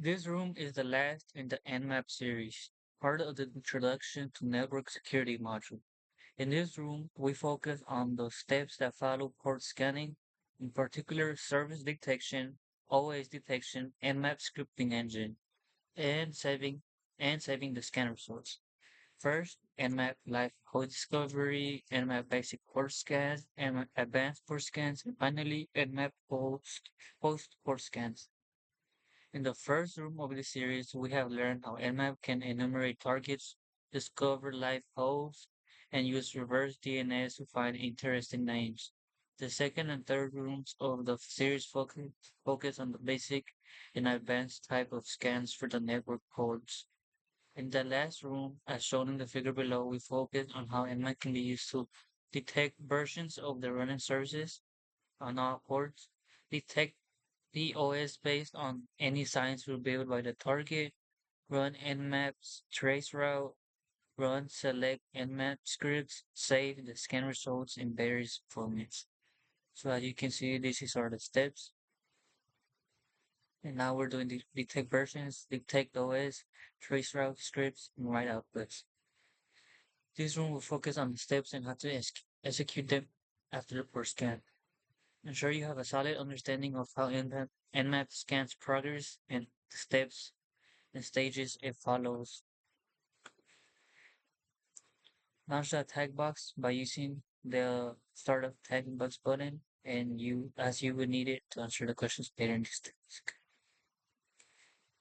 This room is the last in the Nmap series, part of the Introduction to Network Security module. In this room, we focus on the steps that follow port scanning, in particular service detection, OS detection, Nmap scripting engine, and saving the scanner source. First, Nmap live code discovery, Nmap basic port scans, Nmap advanced port scans, and finally Nmap post port scans. In the first room of the series, we have learned how Nmap can enumerate targets, discover live hosts, and use reverse DNS to find interesting names. The second and third rooms of the series focus on the basic and advanced type of scans for the network ports. In the last room, as shown in the figure below, we focus on how Nmap can be used to detect versions of the running services on all ports, detect DOS based on any signs revealed by the target, run Nmap's trace route, run select Nmap scripts, save the scan results in various formats. So as you can see, these are the steps. And now we're doing the detect versions, detect OS, trace route scripts, and write outputs. This room will focus on the steps and how to execute them after the first scan. Ensure you have a solid understanding of how Nmap scans progress and the steps and stages it follows. Launch the tag box by using the startup tag box button and as you would need it to answer the questions later in this task.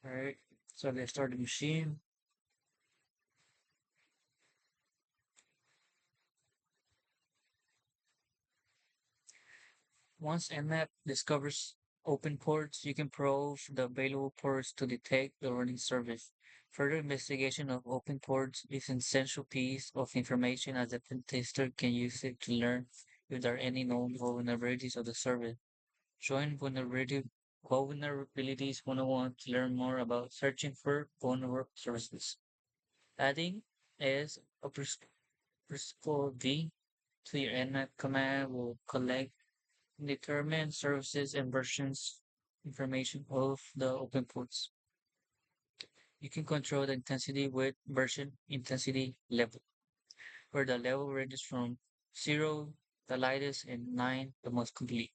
Alright, so let's start the machine. Once Nmap discovers open ports, you can probe the available ports to detect the running service. Further investigation of open ports is an essential piece of information as the pen tester can use it to learn if there are any known vulnerabilities of the service. Join Vulnerabilities 101 to learn more about searching for vulnerable services. Adding is a principal V to your Nmap command will collect determine services and versions information of the open ports. You can control the intensity with version intensity level, where the level ranges from 0, the lightest, and 9, the most complete.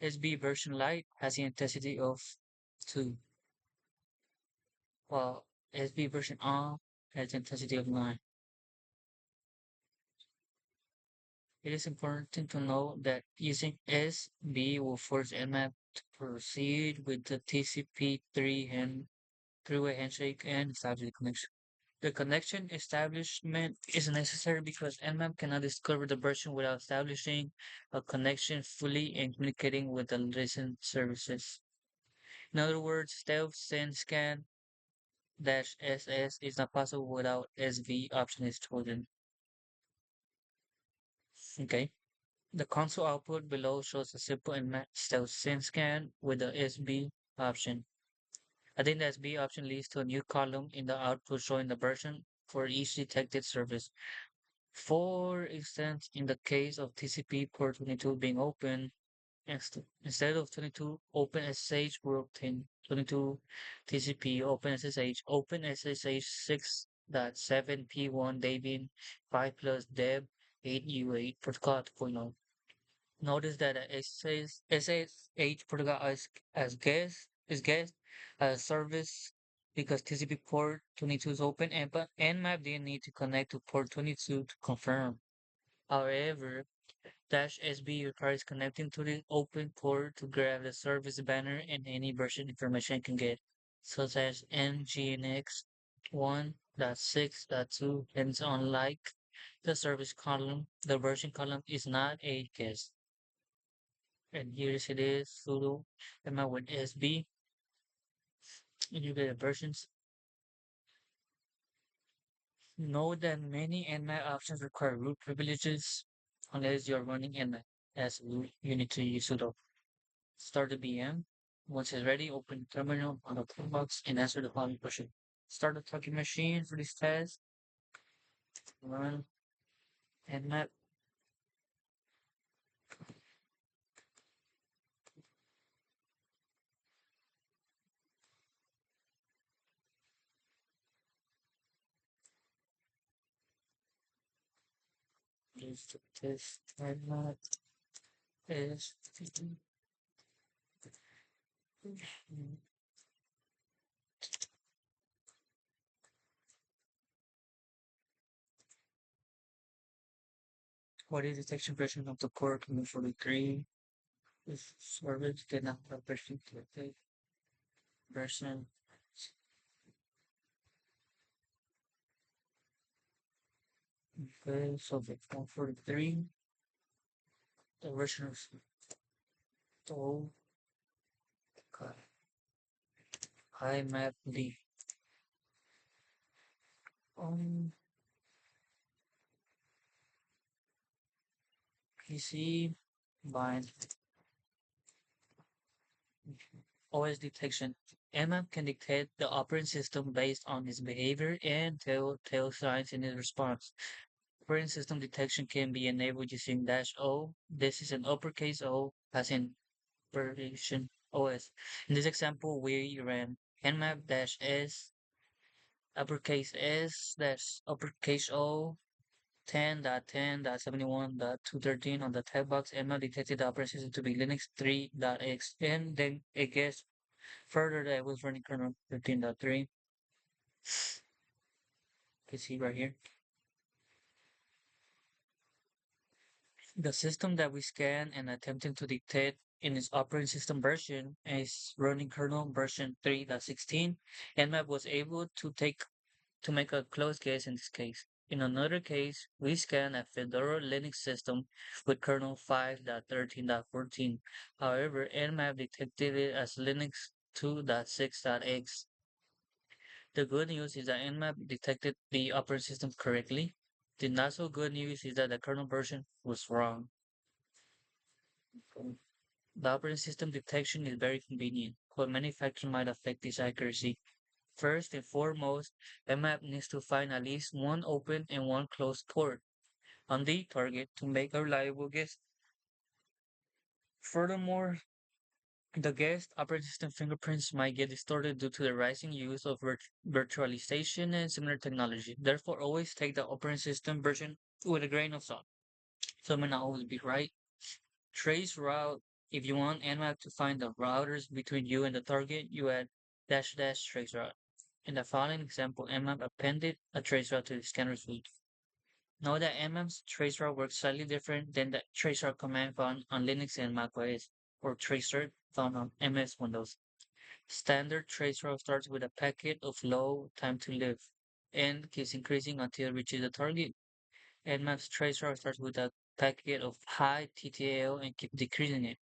SB version light has the intensity of 2, while SB version on has the intensity of 9. It is important to note that using SB will force Nmap to proceed with the TCP3 and three-way handshake and establish the connection. The connection establishment is necessary because Nmap cannot discover the version without establishing a connection fully and communicating with the listening services. In other words, stealth send scan dash SS is not possible without SV option is chosen. Okay. The console output below shows a simple Nmap stealth send scan with the SB option. I think the SB option leads to a new column in the output showing the version for each detected service. For instance, in the case of TCP port 22 being open, instead of 22 open SSH, we obtain 22 TCP open SSH 6.7 P1 Debian 5 plus Deb 8U8 protocol 2.0. Notice that the SSH protocol is guest as service because TCP port 22 is open and but Nmap didn't need to connect to port 22 to confirm. However, dash SB requires connecting to the open port to grab the service banner and any version information it can get, such as nginx 1.6.2 and so on. Like the service column, the version column is not a guest. And here it is, sudo ml with SB, and you get the versions. Note that many Nmap options require root privileges unless you're running Nmap as root. You need to use sudo. Start the VM. Once it's ready, open the terminal on the toolbox and answer the following question. Start the talking machine for this test. Run Nmap. is the test Nmap is what is detection version of the core 43? Is service did not version version. Okay, so the 143, the version of stove, high map D. Um, PC bind OS detection. Nmap can dictate the operating system based on its behavior and tell signs in its response. Operating system detection can be enabled using dash O. This is an uppercase O, as in version OS. In this example, we ran nmap dash S, uppercase S dash uppercase O 10.10.71.213 on the type box. Nmap detected the operating system to be Linux 3.x, and then it gets further that it was running kernel 13.3. You can see right here. The system that we scan and attempting to detect in its operating system version is running kernel version 3.16. Nmap was able to make a close guess in this case. In another case, we scan a Fedora Linux system with kernel 5.13.14. However, Nmap detected it as Linux 2.6.x. The good news is that Nmap detected the operating system correctly. The not so good news is that the kernel version was wrong. The operating system detection is very convenient, but many factors might affect this accuracy. First and foremost, Nmap needs to find at least one open and one closed port on the target to make a reliable guess. Furthermore, the guest operating system fingerprints might get distorted due to the rising use of virtualization and similar technology. Therefore, always take the operating system version with a grain of salt. So it may not always be right. Trace route. If you want Nmap to find the routers between you and the target, you add dash dash trace route. In the following example, Nmap appended a trace route to the scanner's route. Note that Nmap's trace route works slightly different than the trace route command found on Linux and macOS, or tracer found on MS Windows. Standard trace route starts with a packet of low time to live and keeps increasing until it reaches the target. Nmap's trace route starts with a packet of high TTL and keeps decreasing it.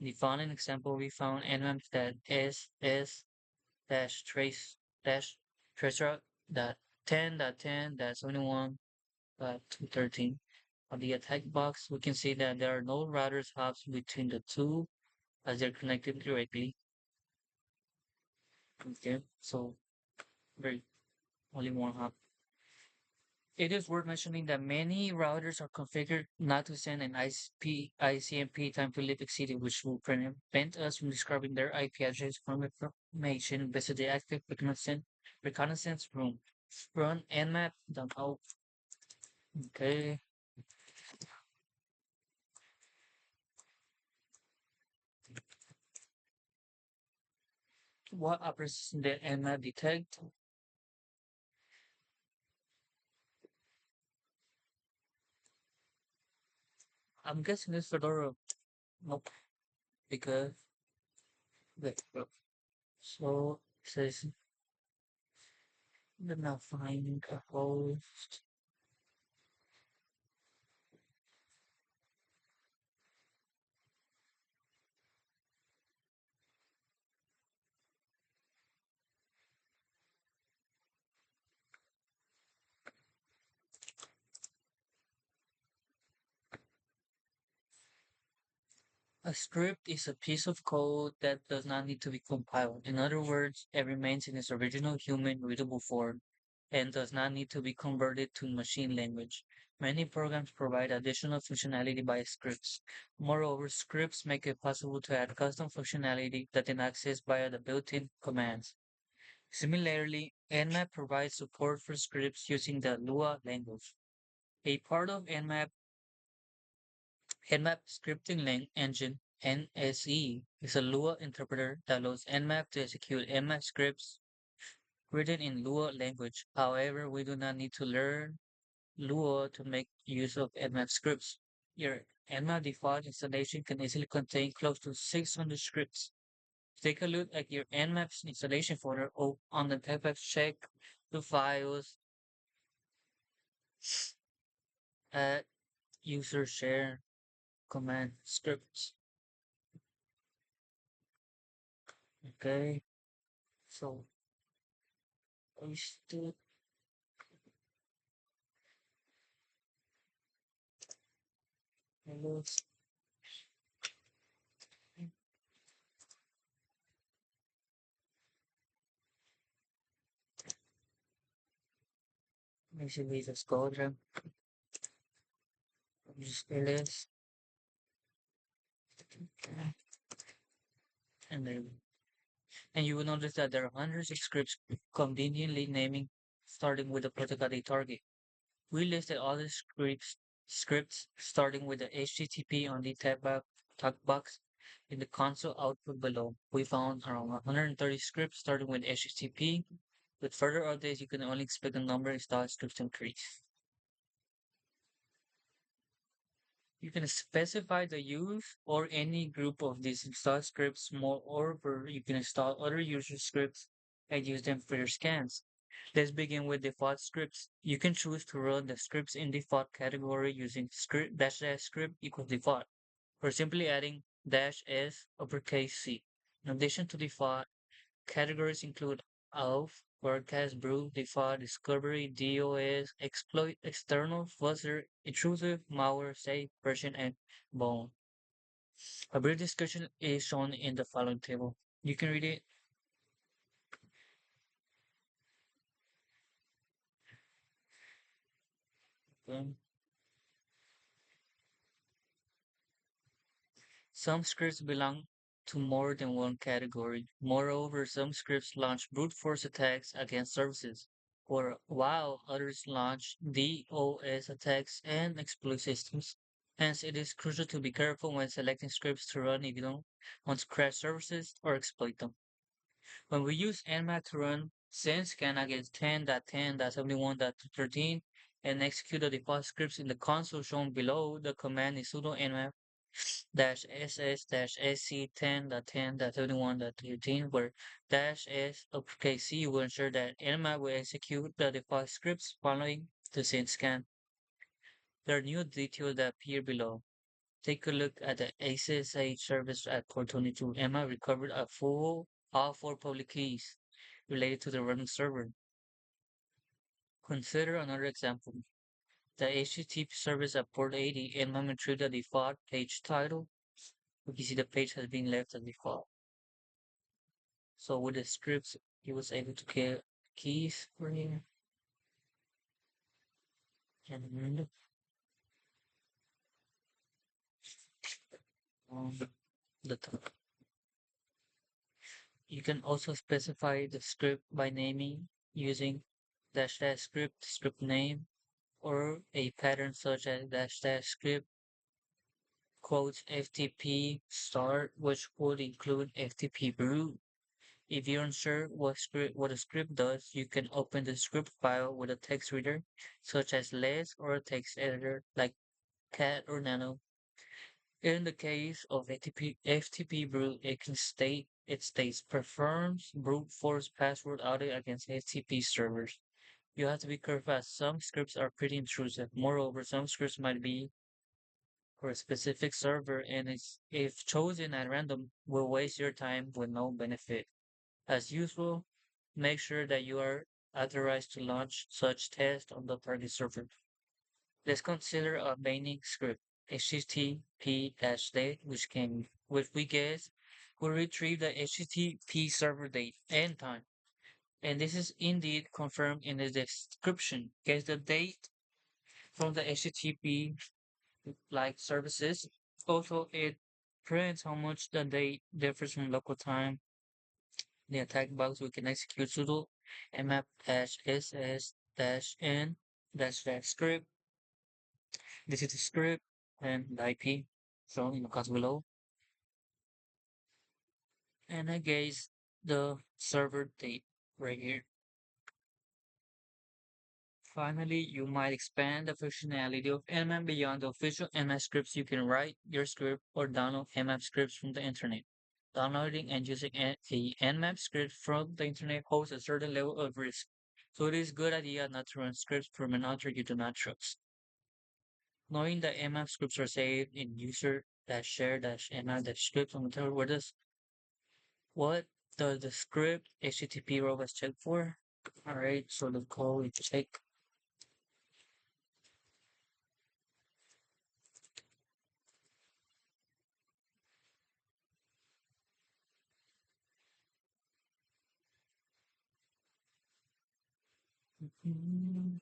In the following example, we found Nmap that SS dash trace route dot 10.10.71.213. On the attack box, we can see that there are no routers hubs between the two as they're connected directly. Okay, so very only one hub. It is worth mentioning that many routers are configured not to send an ICMP time to live exceeded, which will prevent us from describing their IP address from information visit the active reconnaissance room. Run nmap dump. Okay. What operations did nmap detect? I'm guessing it's Fedora. Nope. Because wait, look. So it says did not find a host. A script is a piece of code that does not need to be compiled. In other words, it remains in its original human readable form and does not need to be converted to machine language. Many programs provide additional functionality by scripts. Moreover, scripts make it possible to add custom functionality that is accessed via the built-in commands. Similarly, Nmap provides support for scripts using the Lua language. A part of Nmap Nmap Scripting Engine (NSE) is a Lua interpreter that allows Nmap to execute Nmap scripts written in Lua language. However, we do not need to learn Lua to make use of Nmap scripts. Your Nmap default installation can easily contain close to 600 scripts. Take a look at your Nmap installation folder or on the tab, check the files at user share command scripts. Okay, so we still let me see we just go them. Just list and then and you will notice that there are hundreds of scripts conveniently naming starting with the protocol they target. We listed all the scripts starting with the HTTP on the tab box in the console output below. We found around 130 scripts starting with HTTP. With further updates, you can only expect the number of installed scripts to increase. You can specify the use or any group of these installed scripts. Moreover, you can install other user scripts and use them for your scans. Let's begin with default scripts. You can choose to run the scripts in default category using script dash dash script equals default, or simply adding dash s uppercase C. In addition to default, categories include ALF, broadcast, brew, default, discovery, DOS, exploit, external, fuzzer, intrusive, malware, safe, version, and bone. A brief description is shown in the following table. You can read it. um, Some scripts belong to more than one category. Moreover, some scripts launch brute force attacks against services, or while others launch DOS attacks and exploit systems. Hence, it is crucial to be careful when selecting scripts to run if you don't want to crash services or exploit them. When we use Nmap to run scan against 10.10.71.13 and execute the default scripts in the console shown below, the command is sudo nmap dash ss dash sc 10.10.71.13, where dash s uppercase C will ensure that Nmap will execute the default scripts following the scan. There are new details that appear below. Take a look at the SSH service at port 22. Nmap recovered all four public keys related to the running server. Consider another example. The HTTP service at port 80 Nmap retrieved the default page title. We can see the page has been left as default. So with the scripts, he was able to get keys for him. And um, the top. You can also specify the script by naming using dash dash script name, or a pattern such as dash dash script quotes FTP start, which would include FTP brew. If you're unsure what a script does, you can open the script file with a text reader, such as LESS or a text editor like Cat or Nano. In the case of FTP brew, it states performs brute force password audit against FTP servers. You have to be careful as some scripts are pretty intrusive. Moreover, some scripts might be for a specific server and if chosen at random will waste your time with no benefit. As usual, make sure that you are authorized to launch such tests on the target server. Let's consider a binding script, http-date, which we guess will retrieve the HTTP server date and time. And this is indeed confirmed in the description. Guess the date from the HTTP like services. Also, it prints how much the date differs from local time. The attack box we can execute sudo nmap dash ss dash n dash dash script. This is the script and the IP. shown in the cards below. And I guess the server date right here. Finally, you might expand the functionality of Nmap beyond the official Nmap scripts. You can write your script or download Nmap scripts from the internet. Downloading and using a Nmap script from the internet poses a certain level of risk. So it is a good idea not to run scripts from an author you do not trust. Knowing that Nmap scripts are saved in user-share-nmap-scripts on the terminal, what does the script HTTP robots check for? Alright, so the code check. Mhm.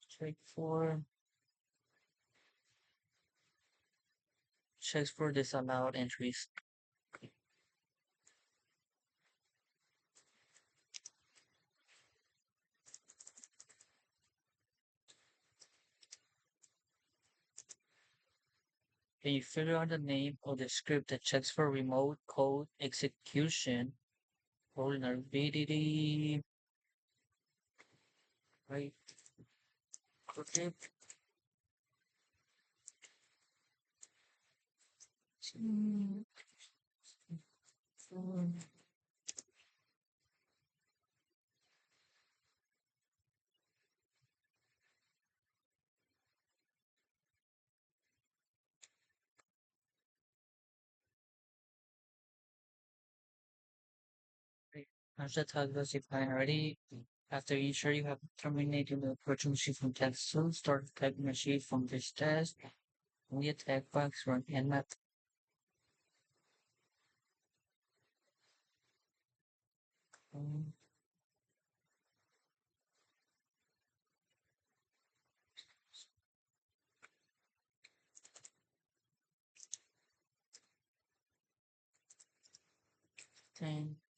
Check for checks for disallowed entries. Can you figure out the name of the script that checks for remote code execution? Vulnerability, right? Okay. Once the tag was defined already, after ensure you have terminated the virtual machine from test soon, start the typing machine from this test. Only attack bugs run nmap.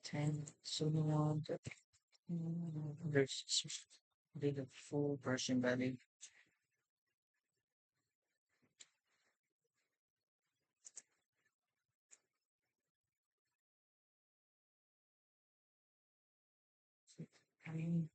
10, zooming on there's the full version value. I mean,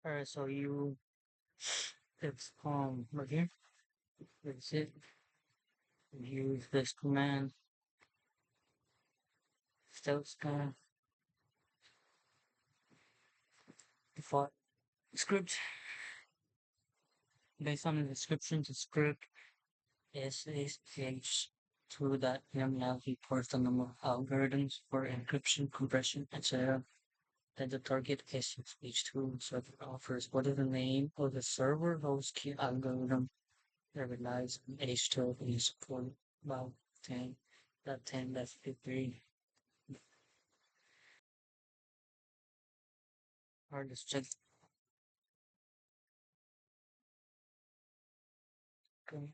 alright, so it's right here. That's it. Use this command, stealth scan, default script. Based on the description, the script is h2.yml reports the number of algorithms for encryption, compression, etc. that the target is H2 server offers. What is the name of the server host key algorithm that relies on H2 is supported about 10.10.53. Or let's check. Okay.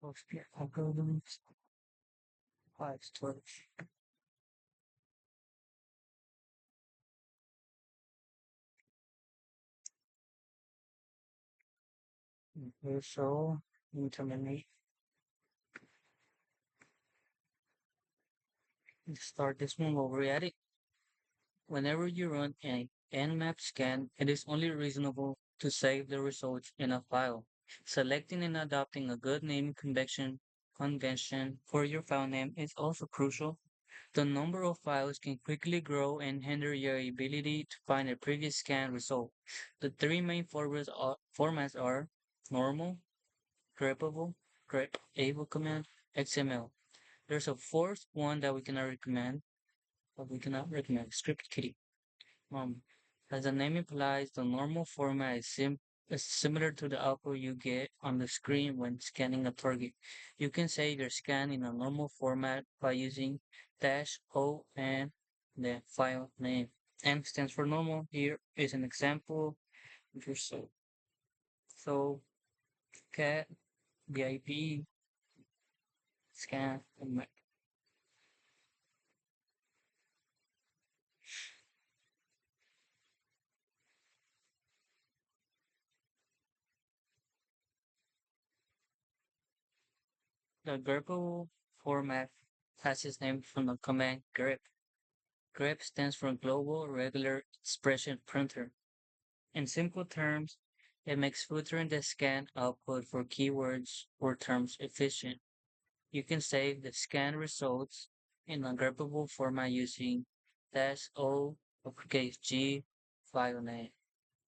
Host key algorithms, file storage. Okay, so interminate. Start this one while we're at it. Whenever you run an Nmap scan, it is only reasonable to save the results in a file. Selecting and adopting a good naming convention for your file name is also crucial. The number of files can quickly grow and hinder your ability to find a previous scan result. The three main formats are normal, grepable, grepable command, XML. There's a fourth one that we cannot recommend, script kiddie. Um, as the name implies, the normal format is similar to the output you get on the screen when scanning a target. You can save your scan in a normal format by using dash O and the file name. N stands for normal. Here is an example. If you're so cat, the IP, scan, and the grepple format has its name from the command grep. Grep stands for Global Regular Expression Printer. In simple terms, it makes filtering the scan output for keywords or terms efficient. You can save the scan results in a grepable format using dash O uppercase G file name.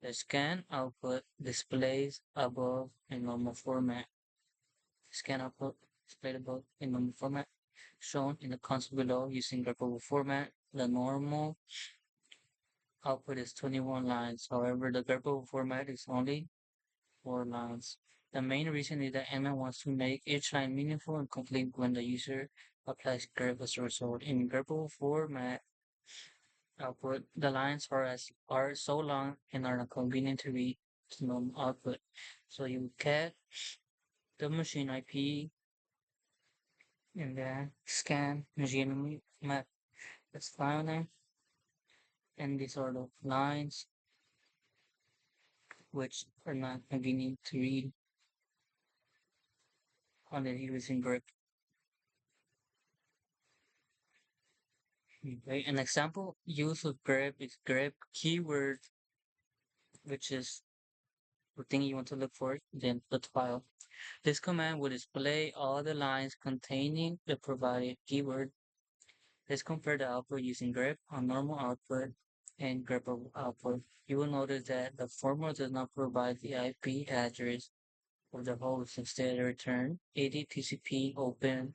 The scan output displays above in normal format. Scan output displayed above in normal format shown in the console below using grepable format. The normal output is 21 lines. However, the grepable format is only 4 lines. The main reason is that Nmap wants to make each line meaningful and complete when the user applies grep as a result. In grepable format output, the lines are so long and are not convenient to read to normal output. So you get the machine IP and then scan machine map. That's file name and these are the lines which are not convenient to read on the using grep. Okay, an example use of grep is grep keyword, which is the thing you want to look for, then the file. This command will display all the lines containing the provided keyword. Let's compare the output using grep on normal output and grep output. You will notice that the former does not provide the IP address of the host. Instead, return 80 TCP open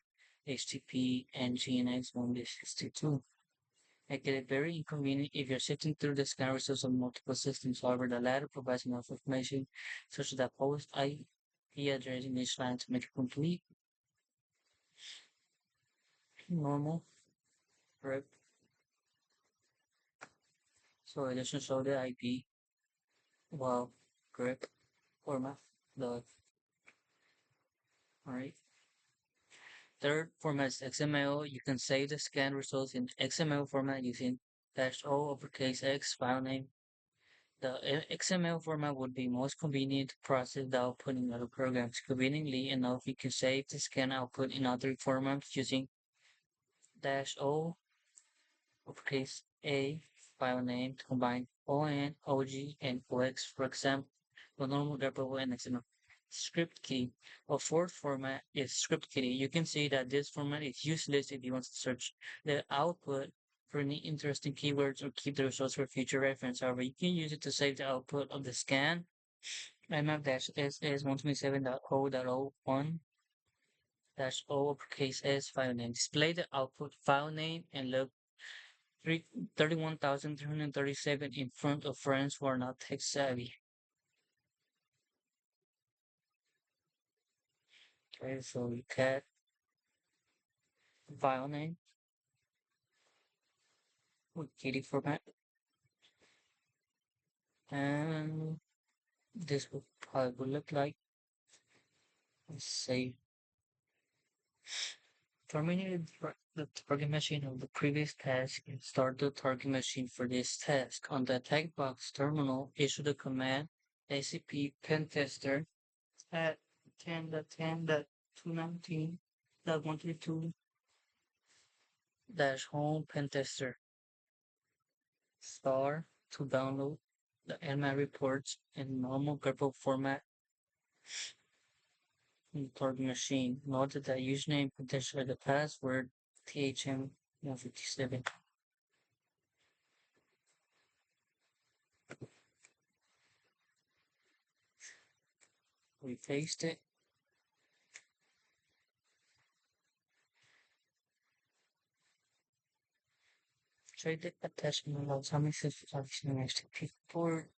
HTTP and GNX 162. Making it very inconvenient if you're sifting through the scan results of multiple systems. However, the latter provides enough information such that post IP address in each line to make it complete. Normal, correct. So it doesn't show the IP, well, correct, format, the, alright. Third format is XML. You can save the scan results in XML format using dash O uppercase X file name. The XML format would be most convenient to process the output in other programs. Conveniently enough, you can save the scan output in other formats using dash O uppercase A file name to combine ON, OG, and OX, for example, the normal grepable and XML. Script key. A fourth format is script key. You can see that this format is useless if you want to search the output for any interesting keywords or keep the results for future reference. However, you can use it to save the output of the scan. Nmap-ss 127.0.01 dash O uppercase S file name. Display the output file name and look 31,337 in front of friends who are not tech savvy. Okay, so you get file name with kitty format. And this will probably look like, let's say, terminated the target machine of the previous task and start the target machine for this task. On the attack box terminal, issue the command acp pentester at 10.10.219.132 dash home pentester star to download the Nmap reports in normal greppo format in the target machine. Note that the username, potentially the password, THM 157. We paste it. Trade the attachment allows how many systems next to port.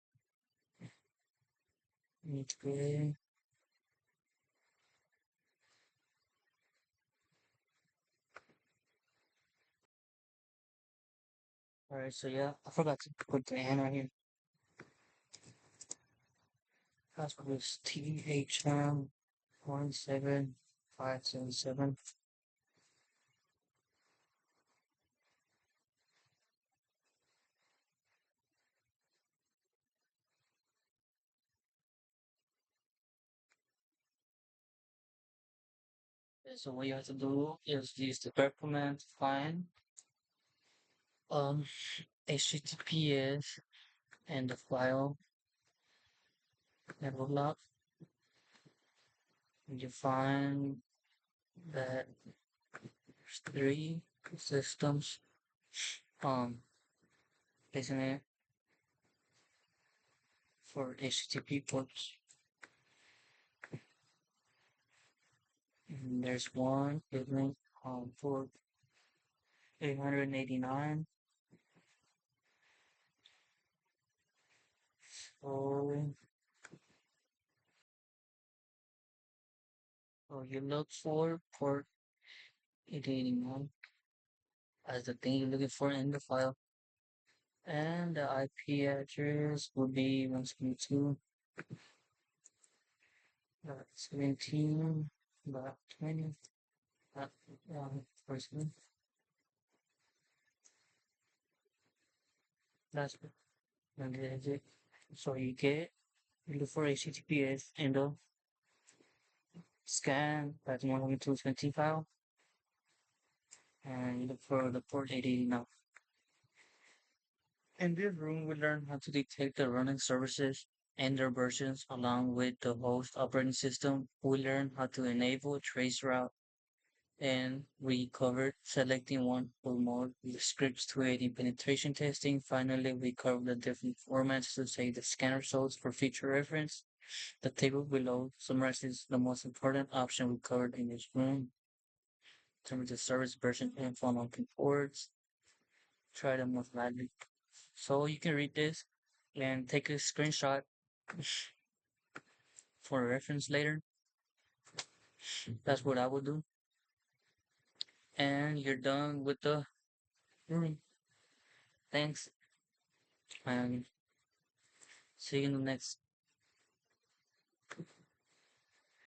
Need to go. Alright, so yeah, I forgot to put the N right here. Password is THM 17577. So what you have to do is use the grep command to find um HTTPS and the file level lock. You find that there's three systems isn't it, for HTTP ports. And there's one equivalent port 889. So, so you look for port 889 as the thing you're looking for in the file. And the IP address would be 172.17.20. That person. That's it. So you look for HTTPS in the scan that 172.20 file, and you look for the port 889. In this room, we learn how to detect the running services and their versions along with the host operating system. We learn how to enable traceroute, and we covered selecting one or more scripts to aid in penetration testing. Finally, we covered the different formats to save the scan results for future reference. The table below summarizes the most important option we covered in this room. In terms of service version info on ports, try them most likely. So you can read this and take a screenshot for reference later. That's what I would do. And you're done with the room. Thanks, and see you in the next